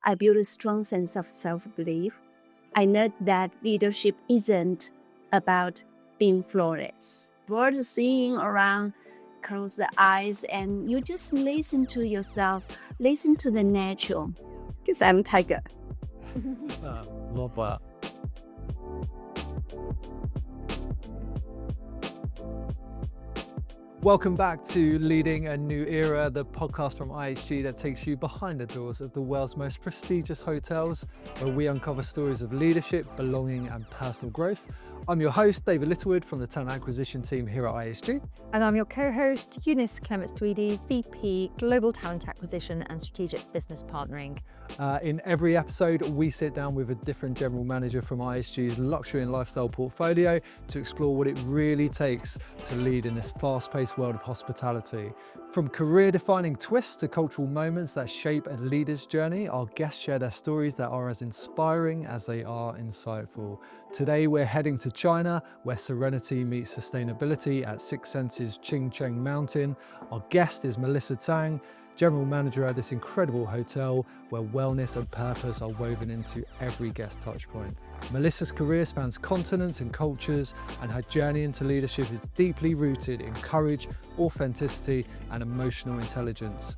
I built a strong sense of self-belief. I learned that leadership isn't about being flawless. Birds singing around, close the eyes, and you just listen to yourself, listen to the nature. Because I'm tiger. Love that. Welcome back to Leading a New Era, the podcast from IHG that takes you behind the doors of the world's most prestigious hotels, where we uncover stories of leadership, belonging and personal growth. I'm your host, David Littlewood from the Talent Acquisition team here at IHG. And I'm your co-host, Eunice Clements-Tweedy, VP, Global Talent Acquisition and Strategic Business Partnering. In every episode, we sit down with a different general manager from IHG's luxury and lifestyle portfolio to explore what it really takes to lead in this fast-paced world of hospitality. From career-defining twists to cultural moments that shape a leader's journey, our guests share their stories that are as inspiring as they are insightful. Today, we're heading to China, where serenity meets sustainability at Six Senses Qing Mountain. Our guest is Melissa Tang, General Manager at this incredible hotel where wellness and purpose are woven into every guest touchpoint. Melissa's career spans continents and cultures, and her journey into leadership is deeply rooted in courage, authenticity, and emotional intelligence.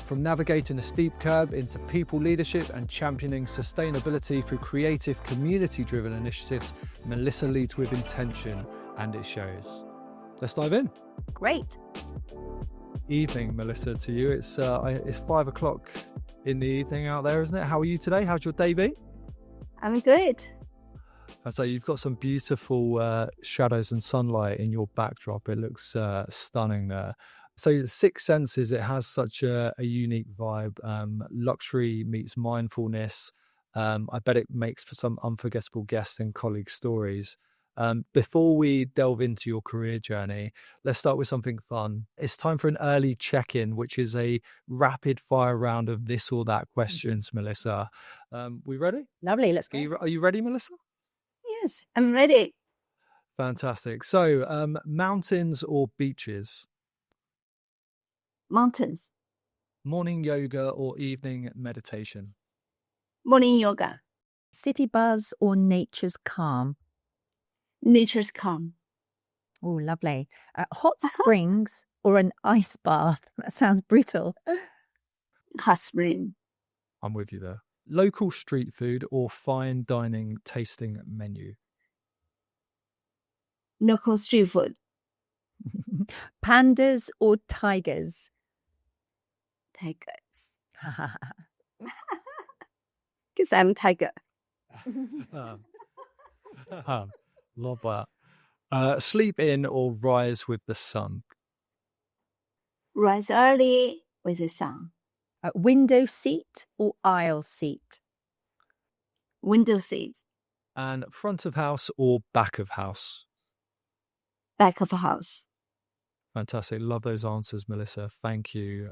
From navigating a steep curve into people leadership and championing sustainability through creative, community-driven initiatives, Melissa leads with intention, and it shows. Let's dive in. Great. Evening, Melissa, to you. It's 5 o'clock in the evening out there, isn't it? How are you today? How's your day been? I'm good. So you've got some beautiful shadows and sunlight in your backdrop. It looks stunning there. So Six Senses, it has such a unique vibe. Luxury meets mindfulness. I bet it makes for some unforgettable guest and colleague stories. Before we delve into your career journey, let's start with something fun. It's time for an early check-in, which is a rapid fire round of this or that questions, Melissa. We ready? Lovely, let's go. Are you ready, Melissa? Yes, I'm ready. Fantastic. So, mountains or beaches? Mountains. Morning yoga or evening meditation? Morning yoga. City buzz or nature's calm? Nature's calm. Oh, lovely. Hot springs or an ice bath? That sounds brutal. Hot spring. I'm with you there. Local street food or fine dining tasting menu? Local street food. Pandas or tigers? Tigers. Because I'm tiger. Love that. Sleep in or rise with the sun? Rise early with the sun. Window seat or aisle seat? Window seat. And front of house or back of house? Back of house. Fantastic. Love those answers, Melissa. Thank you.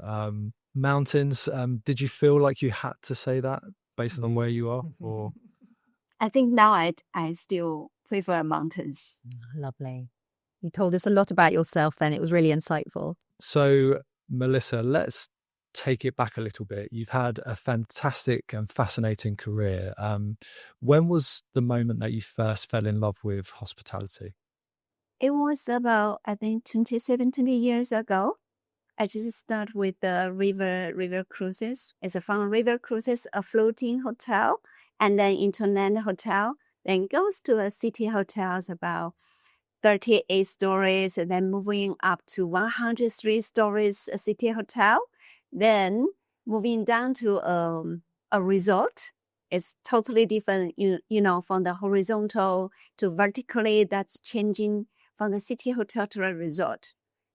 Mountains, did you feel like you had to say that based on where you are? Or I think now I still prefer mountains. Lovely. You told us a lot about yourself then. It was really insightful. So, Melissa, let's take it back a little bit. You've had a fantastic and fascinating career. When was the moment that you first fell in love with hospitality? It was about, I think, 20 years ago. I just started with the river cruises. It's a fun river cruises, a floating hotel, and then into land hotel, then goes to a city hotels about 38 stories, and then moving up to 103 stories a city hotel, then moving down to a resort. It's totally different, you know, from the horizontal to vertically. That's changing from the city hotel to a resort.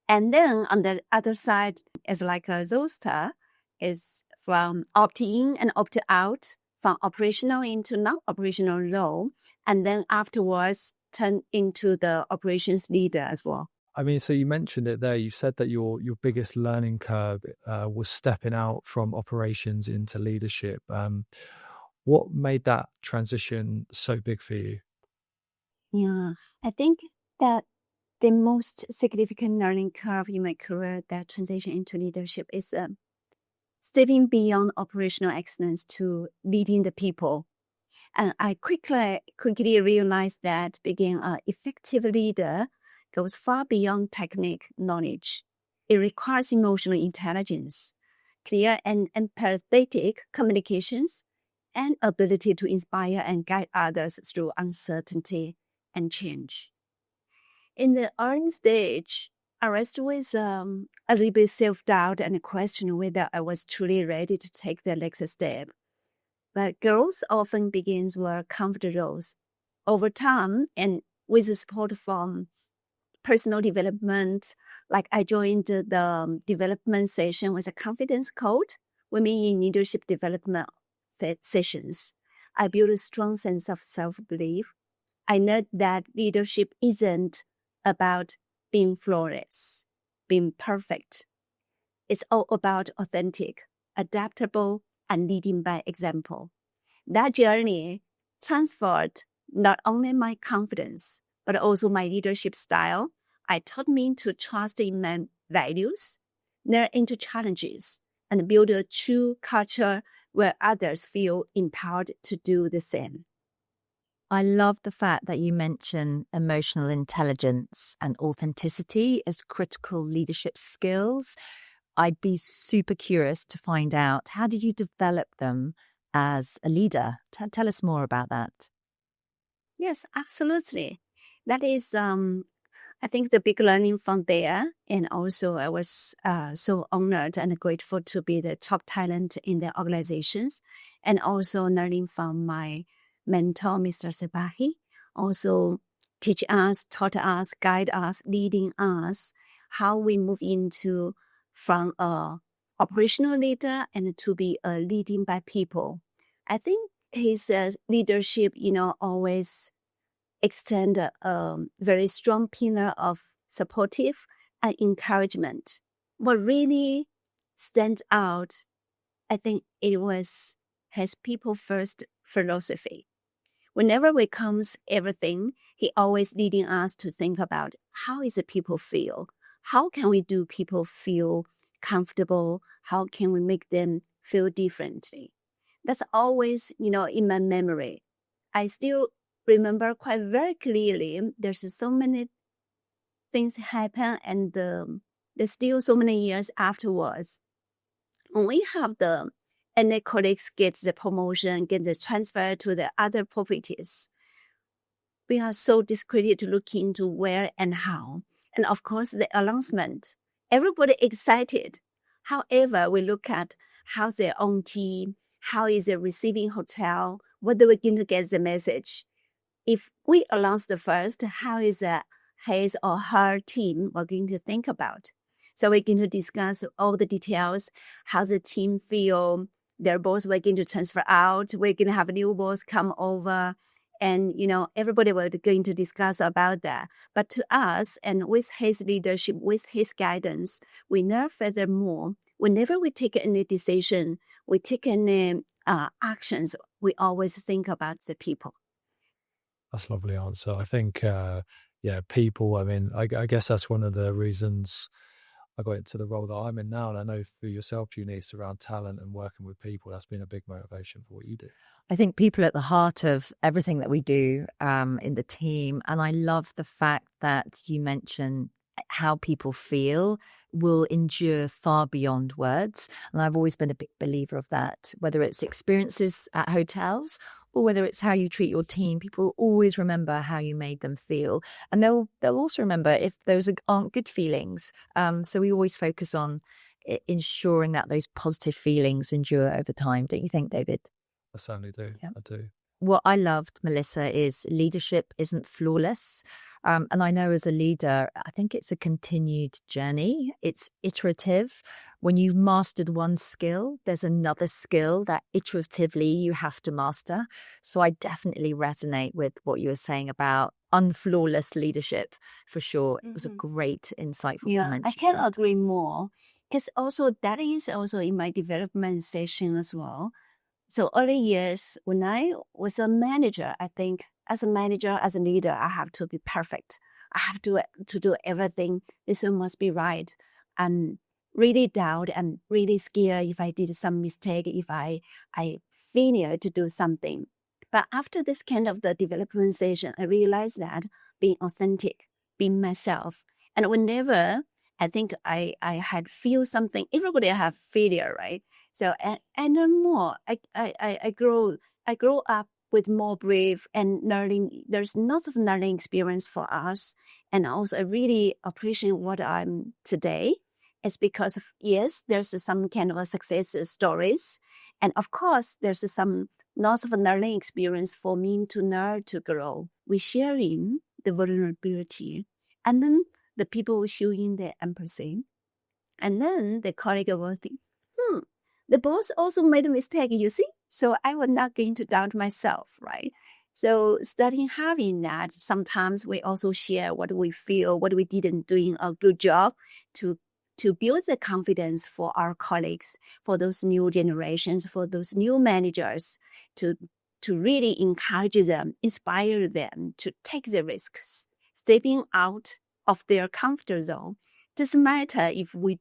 And then on the other side is like a roster, is from opt-in and opt-out, from operational into non-operational role, and then afterwards turn into the operations leader as well. I mean, so you mentioned it there. You said that your biggest learning curve was stepping out from operations into leadership. What made that transition so big for you? Yeah, I think that the most significant learning curve in my career that transition into leadership is stepping beyond operational excellence to leading the people. And I quickly realized that being an effective leader goes far beyond technique knowledge. It requires emotional intelligence, clear and empathetic communications, and ability to inspire and guide others through uncertainty and change. In the early stage, I wrestled with a little bit self-doubt and questioned whether I was truly ready to take the next step. But growth often begins where comfort grows. Over time, and with the support from personal development, like I joined the development session with a confidence code, women in leadership development sessions. I built a strong sense of self-belief. I learned that leadership isn't about being flawless, being perfect. It's all about authentic, adaptable, and leading by example. That journey transformed not only my confidence, but also my leadership style. It taught me to trust in my values, learn into challenges, and build a true culture where others feel empowered to do the same. I love the fact that you mention emotional intelligence and authenticity as critical leadership skills. I'd be super curious to find out, how did you develop them as a leader? Tell us more about that. Yes, absolutely. That is, I think, the big learning from there. And also I was so honored and grateful to be the top talent in the organizations, and also learning from my mentor, Mr. Sebahi, also taught us, guide us, leading us, how we move into from a operational leader and to be a leading by people. I think his leadership, always extend a very strong pillar of supportive and encouragement. What really stands out, I think it was his people first philosophy. Whenever we comes everything, he always leading us to think about how is the people feel? How can we do people feel comfortable? How can we make them feel differently? That's always, in my memory. I still remember quite very clearly. There's so many things happen, and there's still so many years afterwards. When we have any colleagues get the promotion, get the transfer to the other properties, we are so discreet to look into where and how. And of course, the announcement, everybody excited. However, we look at how's their own team, how is the receiving hotel, what do we going to get the message. If we announce the first, how is his or her team we're going to think about? So we're going to discuss all the details, how the team feel, their boss we're going to transfer out, we're going to have a new boss come over, and, everybody was going to discuss about that. But to us, and with his leadership, with his guidance, we know furthermore, whenever we take any decision, we take any actions, we always think about the people. That's a lovely answer. I think, people, I guess that's one of the reasons I got into the role that I'm in now. And I know for yourself, Eunice, around talent and working with people, that's been a big motivation for what you do. I think people are at the heart of everything that we do in the team. And I love the fact that you mention how people feel will endure far beyond words. And I've always been a big believer of that, whether it's experiences at hotels or whether it's how you treat your team. People always remember how you made them feel. And they'll also remember if those aren't good feelings. So we always focus on ensuring that those positive feelings endure over time. Don't you think, David? I certainly do. Yeah. I do. What I loved, Melissa, is leadership isn't flawless. And I know as a leader, I think it's a continued journey. It's iterative. When you've mastered one skill, there's another skill that iteratively you have to master. So I definitely resonate with what you were saying about unflawless leadership, for sure. It was a great, insightful comment. I can agree more, because also that is also in my development session as well. So early years, when I was a manager, I think as a manager, as a leader, I have to be perfect. I have to do everything. This one must be right. And really doubt and really scared if I did some mistake, if I failure to do something. But after this kind of the development session, I realized that being authentic, being myself, and whenever I think I had feel something, everybody have failure, right? So and then more, I grow up with more brave and learning. There's lots of learning experience for us, and also I really appreciate what I'm today. It's because of, yes, there's some kind of a success stories, and of course there's some lots of learning experience for me to learn to grow. We sharing the vulnerability, and then the people showing their empathy, and then the colleague will think, the boss also made a mistake, you see? So I was not going to doubt myself, right? So starting having that, sometimes we also share what we feel, what we didn't doing a good job to build the confidence for our colleagues, for those new generations, for those new managers, to really encourage them, inspire them to take the risks, stepping out of their comfort zone. Doesn't matter if we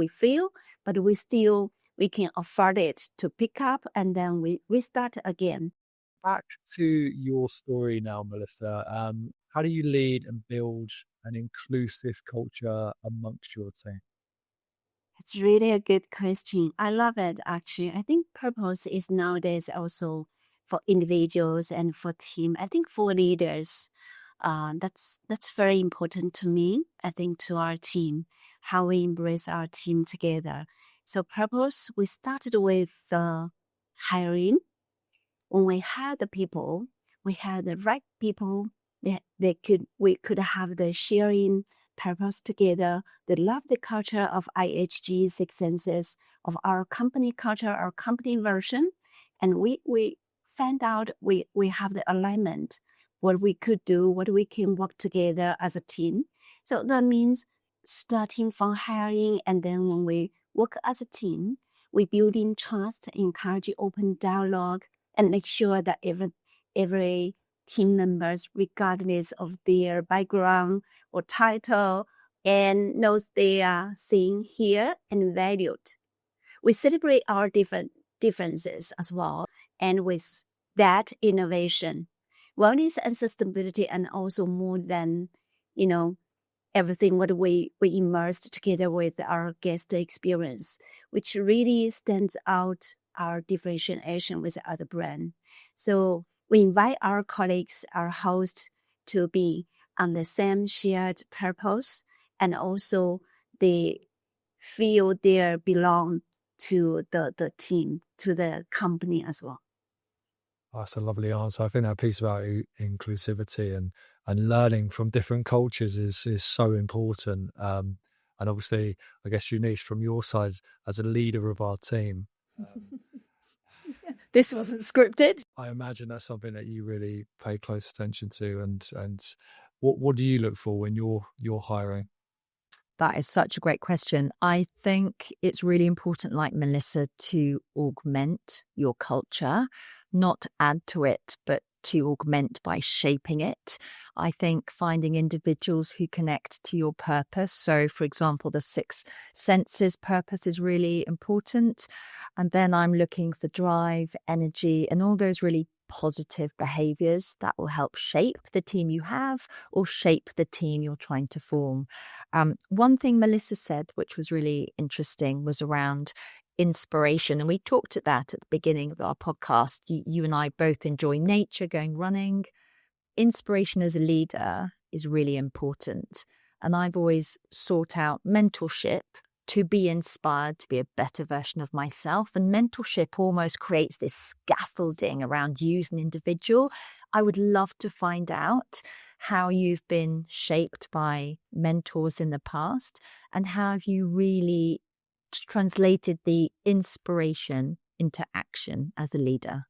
fail, but we can afford it to pick up and then we restart again. Back to your story now, Melissa. How do you lead and build an inclusive culture amongst your team? It's really a good question. I love it, actually. I think purpose is nowadays also for individuals and for team. I think for leaders, that's very important to me. I think to our team, how we embrace our team together. So purpose, we started with hiring. When we had the people, we had the right people. We could have the sharing purpose together. They love the culture of IHG Six Senses, of our company culture, our company version, and we found out we have the alignment, what we could do, what we can work together as a team. So that means starting from hiring, and then when we work as a team, we building trust, encourage open dialogue, and make sure that every team members, regardless of their background or title, and knows they are seen, here, and valued. We celebrate our differences as well, and with that innovation, wellness and sustainability, and also more than, everything what we immersed together with our guest experience, which really stands out our differentiation with other brand. So we invite our colleagues, our hosts, to be on the same shared purpose, and also they feel they belong to the team, to the company as well. That's a lovely answer. I think that piece about inclusivity and learning from different cultures is so important. And obviously, I guess Eunice, from your side as a leader of our team, This wasn't scripted. I imagine that's something that you really pay close attention to. And what do you look for when you're hiring? That is such a great question. I think it's really important, like Melissa, to augment your culture, not add to it, but to augment by shaping it. I think finding individuals who connect to your purpose. So, for example, the Six Senses purpose is really important. And then I'm looking for drive, energy, and all those really positive behaviors that will help shape the team you have or shape the team you're trying to form. One thing Melissa said, which was really interesting, was around inspiration. And we talked at that at the beginning of our podcast. You and I both enjoy nature, going running. Inspiration as a leader is really important. And I've always sought out mentorship to be inspired to be a better version of myself. And mentorship almost creates this scaffolding around you as an individual. I would love to find out how you've been shaped by mentors in the past, and how have you really translated the inspiration into action as a leader.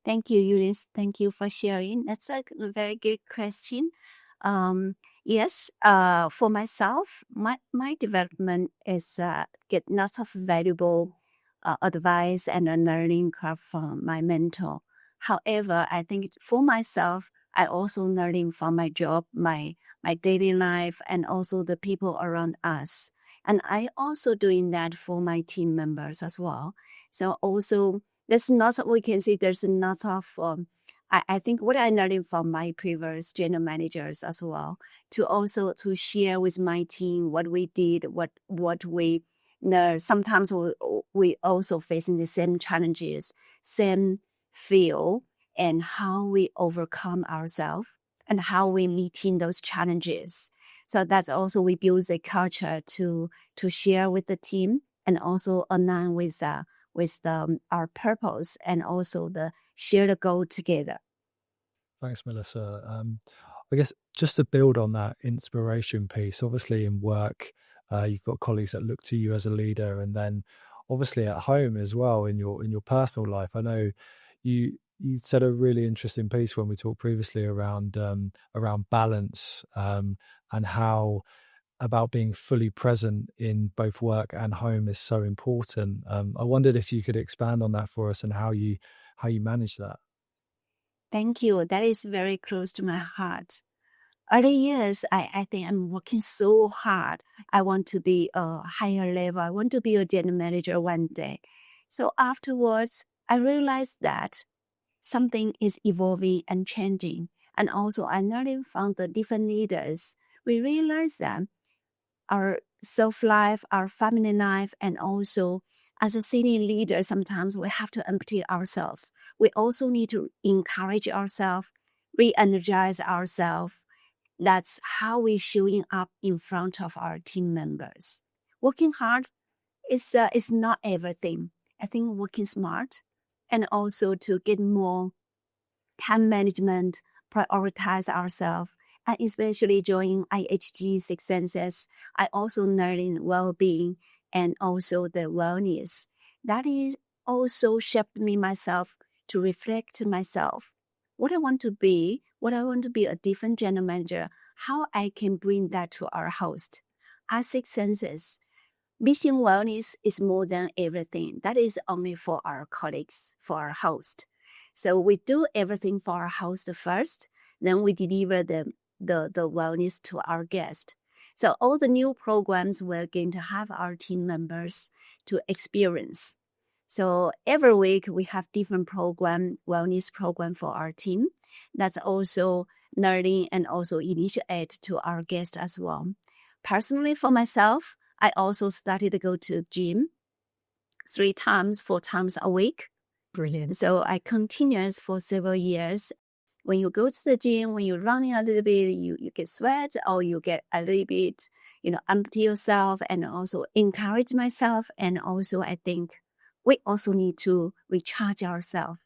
Thank you, Eunice. Thank you for sharing. That's a very good question. Yes, for myself, my development is get lots of valuable advice and learning curve from my mentor. However, I think for myself, I also learning from my job, my daily life, and also the people around us. And I also doing that for my team members as well. So also there's not, we can see there's a lot of, I think what I learned from my previous general managers as well, to also to share with my team what we did, what we learned. Sometimes we also facing the same challenges, same feel, and how we overcome ourselves and how we meeting those challenges. So that's also we build a culture to share with the team and also align with our purpose and also the share the goal together. Thanks, Melissa. I guess just to build on that inspiration piece, obviously in work, you've got colleagues that look to you as a leader, and then obviously at home as well in your personal life. I know you said a really interesting piece when we talked previously around balance, and how about being fully present in both work and home is so important. I wondered if you could expand on that for us and how you manage that. Thank you. That is very close to my heart. Early years, I think I'm working so hard. I want to be a higher level. I want to be a general manager one day. So afterwards, I realized that something is evolving and changing. And also I learned from the different leaders. We realize that our self-life, our family life, and also as a senior leader, sometimes we have to empty ourselves. We also need to encourage ourselves, re-energize ourselves. That's how we're showing up in front of our team members. Working hard is not everything. I think working smart and also to get more time management, prioritize ourselves, and especially during IHG Six Senses, I also learning well-being and also the wellness. That is also shaped me myself to reflect myself. What I want to be a different general manager, how I can bring that to our host. At Six Senses, mission wellness is more than everything. That is only for our colleagues, for our host. So we do everything for our host first, then we deliver the wellness to our guest. So all the new programs we're going to have our team members to experience. So every week we have different wellness program for our team. That's also learning and also initiate to our guests as well. Personally, for myself, I also started to go to gym 4 times a week. Brilliant. So I continuous for several years. When you go to the gym, when you're running a little bit, you get sweat or you get a little bit, empty yourself, and also encourage myself. And also I think we also need to recharge ourselves.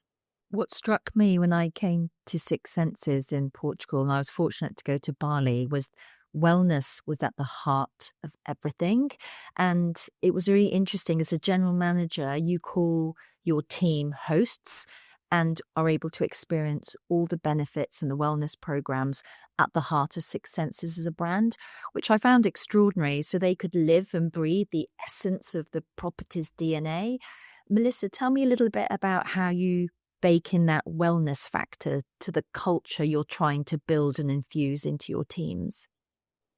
What struck me when I came to Six Senses in Portugal, and I was fortunate to go to Bali, was wellness was at the heart of everything. And it was really interesting. As a general manager, you call your team hosts and are able to experience all the benefits and the wellness programs at the heart of Six Senses as a brand, which I found extraordinary. So they could live and breathe the essence of the property's DNA. Melissa, tell me a little bit about how you bake in that wellness factor to the culture you're trying to build and infuse into your teams.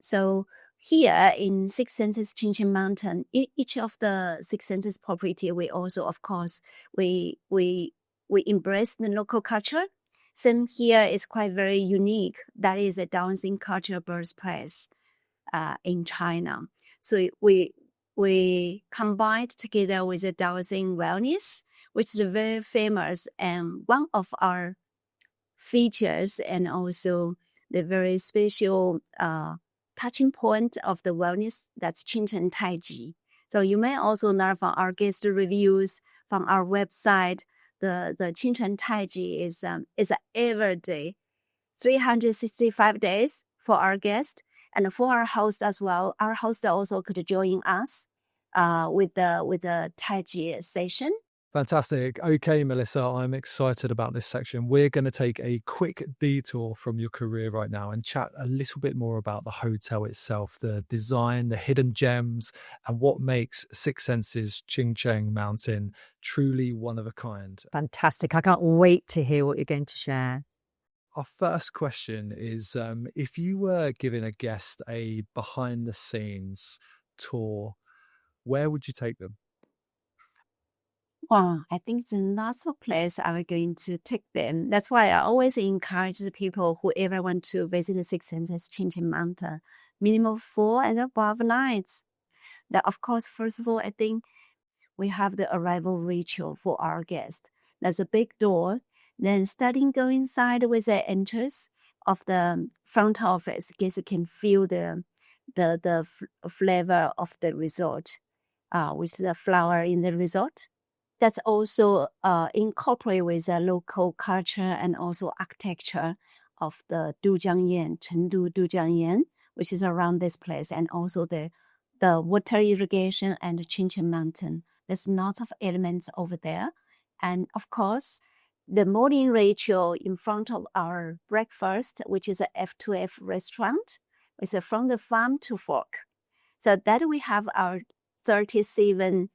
So here in Six Senses Qing Mountain, each of the Six Senses property, we also, of course, we embrace the local culture. Same here is quite very unique. That is a dancing culture birthplace in China. So we combined together with the dancing wellness, which is very famous and one of our features and also the very special touching point of the wellness, that's Qing Taiji. So you may also learn from our guest reviews from our website. The Qing Taiji is every day, 365 days for our guest and for our host as well. Our host also could join us with the Taiji session. Fantastic. Okay, Melissa, I'm excited about this section. We're going to take a quick detour from your career right now and chat a little bit more about the hotel itself, the design, the hidden gems, and what makes Six Senses Cheng Mountain truly one of a kind. Fantastic. I can't wait to hear what you're going to share. Our first question is, if you were giving a guest a behind the scenes tour, where would you take them? Wow, I think there's lots of places I'm going to take them. That's why I always encourage the people who ever want to visit the Six Senses Qing Mountain, minimum 4 and above nights. That, of course, first of all, I think we have the arrival ritual for our guests. There's a big door. Then starting go inside with the entrance of the front office, guests can feel the flavor of the resort, with the flower in the resort. That's also incorporate with the local culture and also architecture of the Dujiangyan, Chengdu Dujiangyan, which is around this place, and also the water irrigation and the Qing Mountain. There's lots of elements over there. And of course, the morning ritual in front of our breakfast, which is a F2F restaurant, is from the farm to fork. So that we have our 37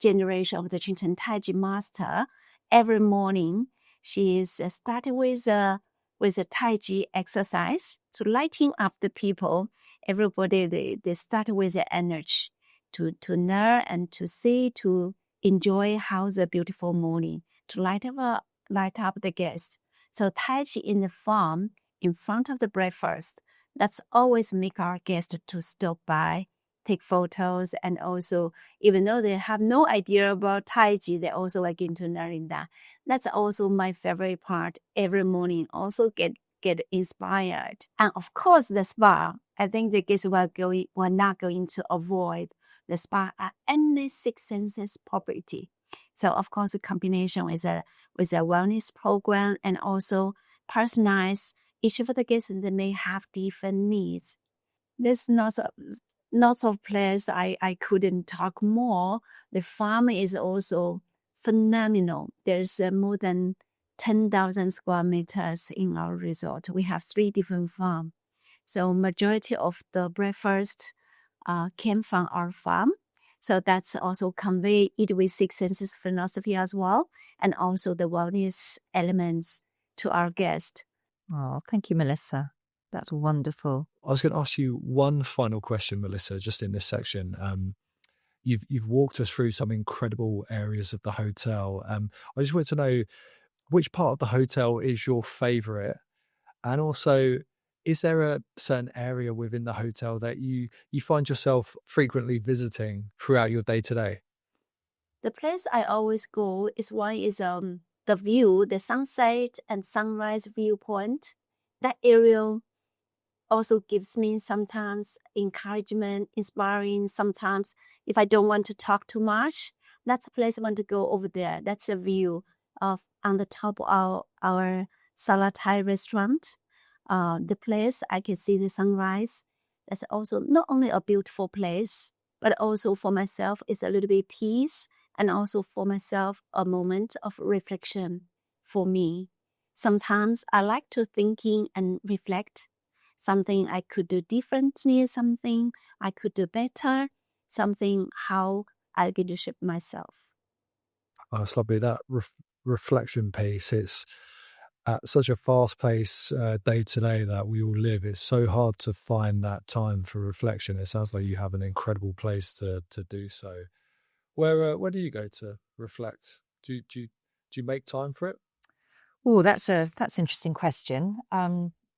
generation of the Qing Taiji master. Every morning, she is started with a Taiji exercise to lighting up the people. Everybody, they start with the energy to learn and to see, to enjoy how the beautiful morning, to light up the guests. So Taiji in the farm, in front of the breakfast, that's always make our guests to stop by, take photos, and also, even though they have no idea about Taiji, they also are getting to learn that. That's also my favorite part. Every morning, also get inspired. And of course, the spa. I think the guests were not going to avoid the spa at any Six Senses property. So of course, the combination with a wellness program and also personalized. Each of the guests, they may have different needs. There's lots of places I couldn't talk more. The farm is also phenomenal. There's more than 10,000 square meters in our resort. We have 3 different farms. So majority of the breakfast came from our farm. So that's also convey it with Six Senses philosophy as well, and also the wellness elements to our guests. Oh, thank you, Melissa. That's wonderful. I was going to ask you one final question, Melissa, just in this section. You've walked us through some incredible areas of the hotel. I just wanted to know which part of the hotel is your favorite, and also, is there a certain area within the hotel that you find yourself frequently visiting throughout your day-to-day? The place I always go is the view, the sunset and sunrise viewpoint. That area also gives me sometimes encouragement, inspiring. Sometimes if I don't want to talk too much, that's a place I want to go over there. That's a view of on the top of our Salatai restaurant. The place I can see the sunrise. That's also not only a beautiful place, but also for myself, it's a little bit peace, and also for myself, a moment of reflection for me. Sometimes I like to thinking and reflect. Something I could do differently, something I could do better, something how I can shape myself. Oh, it's lovely, that reflection piece. It's at such a fast pace day to day that we all live. It's so hard to find that time for reflection. It sounds like you have an incredible place to do so. Where do you go to reflect? Do you make time for it? Oh, that's an interesting question.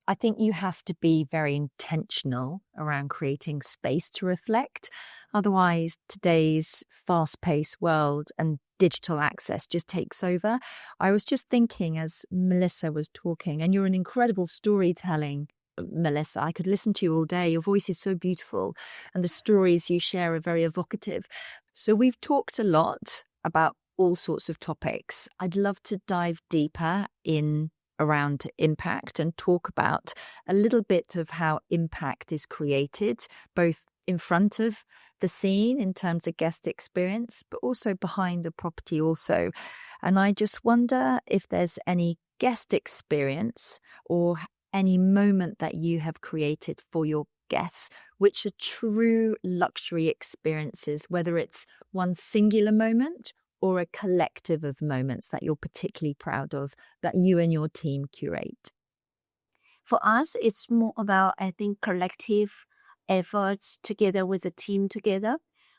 I think you have to be very intentional around creating space to reflect. Otherwise, today's fast-paced world and digital access just takes over. I was just thinking as Melissa was talking, and you're an incredible storytelling, Melissa. I could listen to you all day. Your voice is so beautiful, and the stories you share are very evocative. So we've talked a lot about all sorts of topics. I'd love to dive deeper in around impact and talk about a little bit of how impact is created, both in front of the scene in terms of guest experience, but also behind the property also. And I just wonder if there's any guest experience or any moment that you have created for your guests, which are true luxury experiences, whether it's one singular moment or a collective of moments that you're particularly proud of, that you and your team curate? For us, it's more about, I think, collective efforts together with the team together,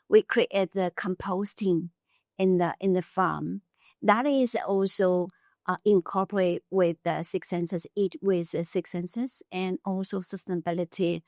we create the composting in the farm. That is also incorporate with the Six Senses, eat with the Six Senses, and also sustainability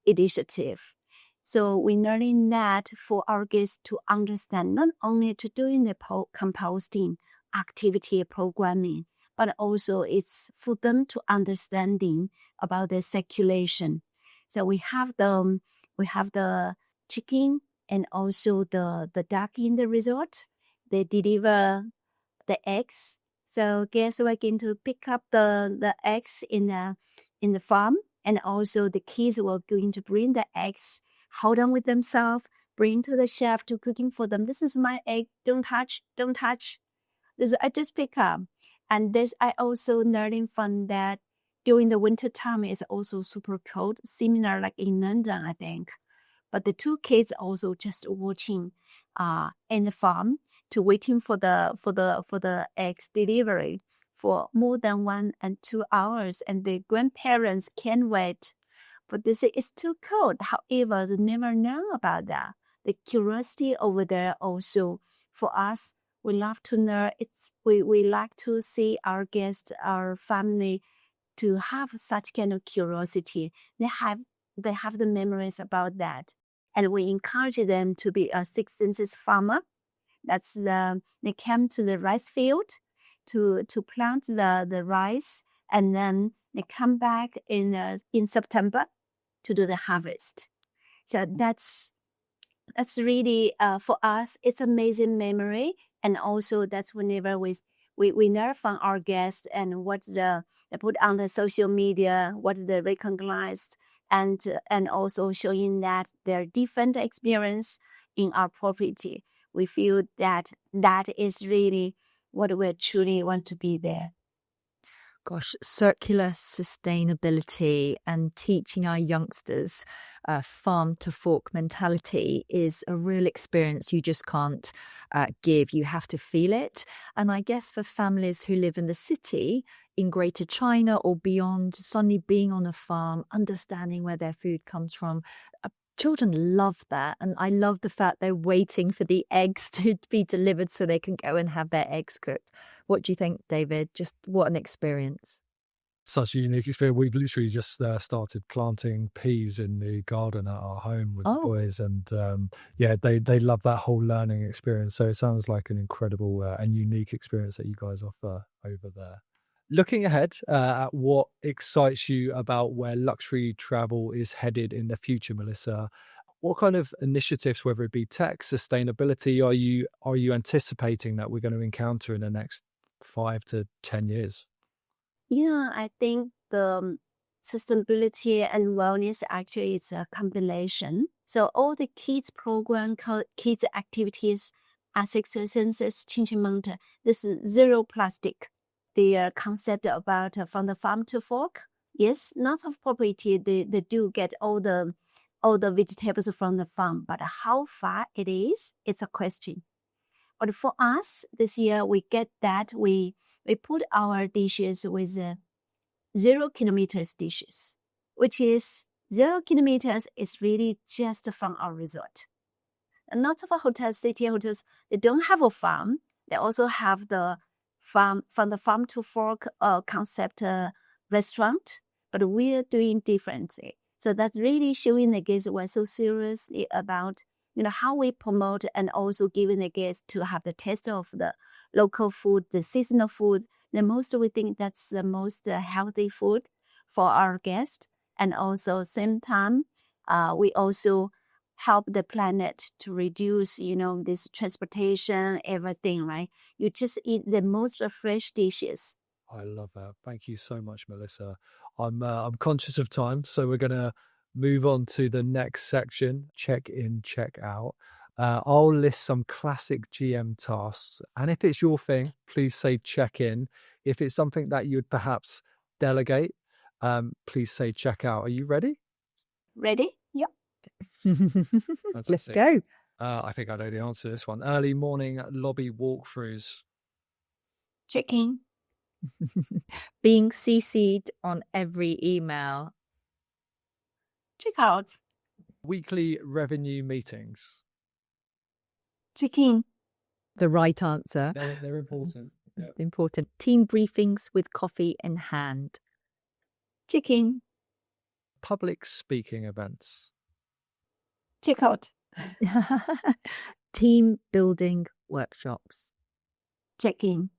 initiative. So we're learning that for our guests to understand, not only to doing the composting activity programming, but also it's for them to understanding about the circulation. So we have the chicken and also the duck in the resort. They deliver the eggs. So guests were going to pick up the eggs in the farm, and also the kids were going to bring the eggs, hold on with themselves, bring to the chef to cooking for them. This is my egg. Don't touch. Don't touch. This I just pick up. And I also learning from that during the winter time is also super cold, similar like in London, I think. But the two kids also just watching in the farm to waiting for the eggs delivery for more than 1 and 2 hours, and the grandparents can't wait. But they say it's too cold. However, they never know about that. The curiosity over there also for us. We love to know. We like to see our guests, our family, to have such kind of curiosity. They have the memories about that, and we encourage them to be a Six Senses farmer. They came to the rice field to plant the rice, and then they come back in September to do the harvest. So that's really for us. It's amazing memory, and also that's whenever we learn from our guests and what they put on the social media, what they recognized, and also showing that their different experience in our property. We feel that is really what we truly want to be there. Gosh, circular sustainability and teaching our youngsters farm to fork mentality is a real experience you just can't give. You have to feel it. And I guess for families who live in the city, in Greater China or beyond, suddenly being on a farm, understanding where their food comes from, children love that. And I love the fact they're waiting for the eggs to be delivered so they can go and have their eggs cooked. What do you think, David? Just what an experience. Such a unique experience. We've literally just started planting peas in the garden at our home with the boys, and they love that whole learning experience. So it sounds like an incredible and unique experience that you guys offer over there. Looking ahead at what excites you about where luxury travel is headed in the future, Melissa, what kind of initiatives, whether it be tech, sustainability, are you anticipating that we're going to encounter in the next 5 to 10 years? Yeah, I think the sustainability and wellness actually is a combination. So all the kids program, kids activities, Six Senses, Ching Mountain, this is zero plastic. The concept about from the farm to fork. Yes, lots of property they do get all the vegetables from the farm, but how far it is, it's a question. But for us this year, we get that we put our dishes with 0 kilometers dishes, which is 0 kilometers is really just from our resort. And lots of hotels, city hotels, they don't have a farm. They also have the farm from the farm to fork concept restaurant, but we're doing differently. So that's really showing the guests we're so seriously about how we promote and also giving the guests to have the taste of the local food, the seasonal food. We think that's the most healthy food for our guests, and also same time we also help the planet to reduce, this transportation, everything, right? You just eat the most fresh dishes. I love that. Thank you so much, Melissa. I'm conscious of time, so we're going to move on to the next section, check in, check out. I'll list some classic GM tasks, and if it's your thing, please say check in. If it's something that you'd perhaps delegate, please say check out. Are you ready? Ready? Yep. Let's go. I think I know the answer to this one. Early morning lobby walkthroughs. Check-in. Being CC'd on every email. Check out. Weekly revenue meetings. Check-in. The right answer. They're important. Yeah. Important. Team briefings with coffee in hand. Check-in. Public speaking events. Check-out. Team building workshops. Check-in.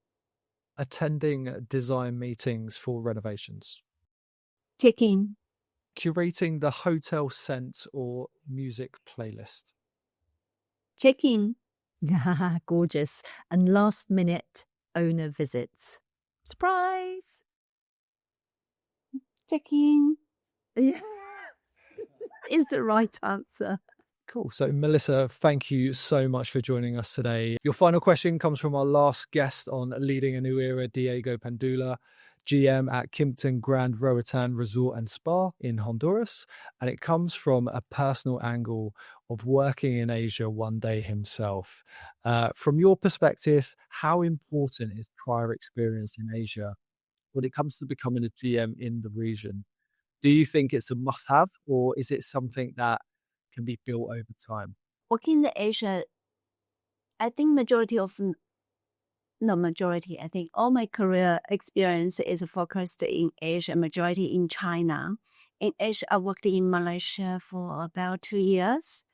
Attending design meetings for renovations. Check-in. Curating the hotel scent or music playlist. Check-in. Gorgeous. And last minute owner visits. Surprise! Check-in. Yeah. Is the right answer. Cool. So, Melissa, thank you so much for joining us today. Your final question comes from our last guest on Leading a New Era, Diego Pandula, GM at Kimpton Grand Roatan Resort and Spa in Honduras. And it comes from a personal angle of working in Asia one day himself. From your perspective, how important is prior experience in Asia when it comes to becoming a GM in the region? Do you think it's a must-have, or is it something that can be built over time? Working in Asia, I think I think all my career experience is focused in Asia, majority in China. In Asia, I worked in Malaysia for about 2 years.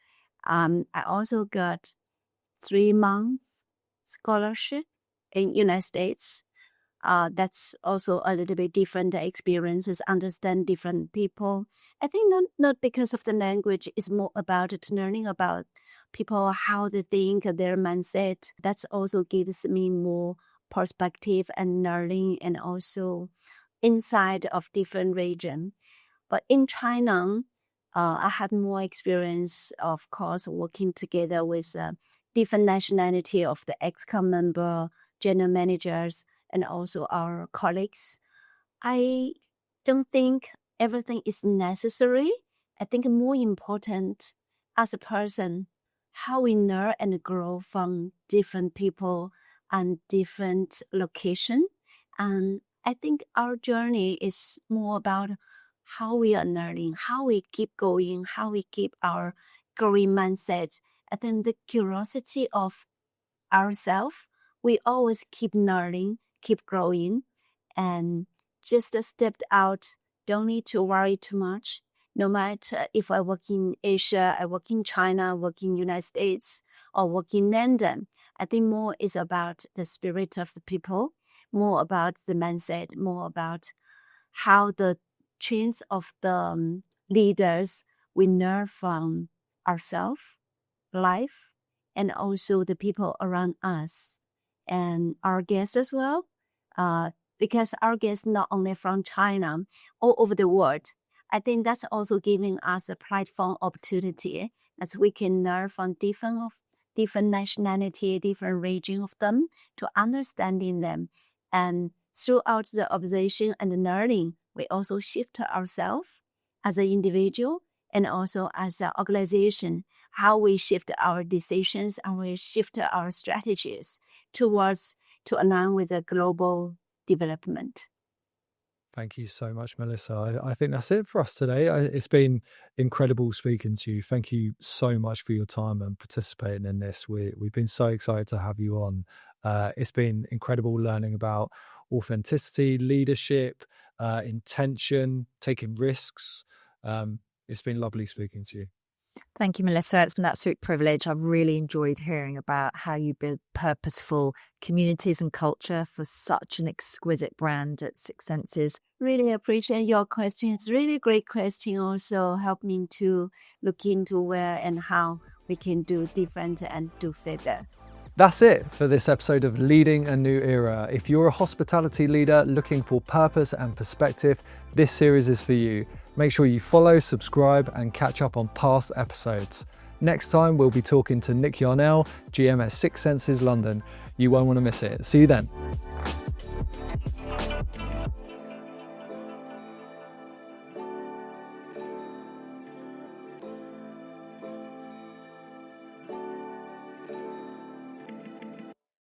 I also got 3 months scholarship in United States. That's also a little bit different experiences, understand different people. I think not because of the language, it's more about learning about people, how they think, their mindset. That's also gives me more perspective and learning and also insight of different region. But in China, I had more experience, of course, working together with different nationality of the ExCom member, general managers, and also our colleagues. I don't think everything is necessary. I think more important as a person, how we learn and grow from different people and different location. And I think our journey is more about how we are learning, how we keep going, how we keep our growing mindset. I think the curiosity of ourselves, we always keep learning, keep growing, and just stepped out. Don't need to worry too much. No matter if I work in Asia, I work in China, work in United States, or work in London, I think more is about the spirit of the people, more about the mindset, more about how the trains of the leaders we learn from ourselves, life, and also the people around us and our guests as well. Because our guests not only from China, all over the world. I think that's also giving us a platform opportunity as we can learn from different nationality, different region of them to understanding them. And throughout the observation and the learning, we also shift ourselves as an individual and also as an organization, how we shift our decisions and we shift our strategies to align with the global development. Thank you so much, Melissa. I think that's it for us today. It's been incredible speaking to you. Thank you so much for your time and participating in this. We've been so excited to have you on. It's been incredible learning about authenticity, leadership, intention, taking risks. It's been lovely speaking to you. Thank you, Melissa. It's been an absolute privilege. I've really enjoyed hearing about how you build purposeful communities and culture for such an exquisite brand at Six Senses. Really appreciate your question. It's really great question. Also help me to look into where and how we can do different and do better. That's it for this episode of Leading a New Era. If you're a hospitality leader looking for purpose and perspective, this series is for you. Make sure you follow, subscribe, and catch up on past episodes. Next time, we'll be talking to Nick Yarnell, GM at Six Senses London. You won't want to miss it. See you then.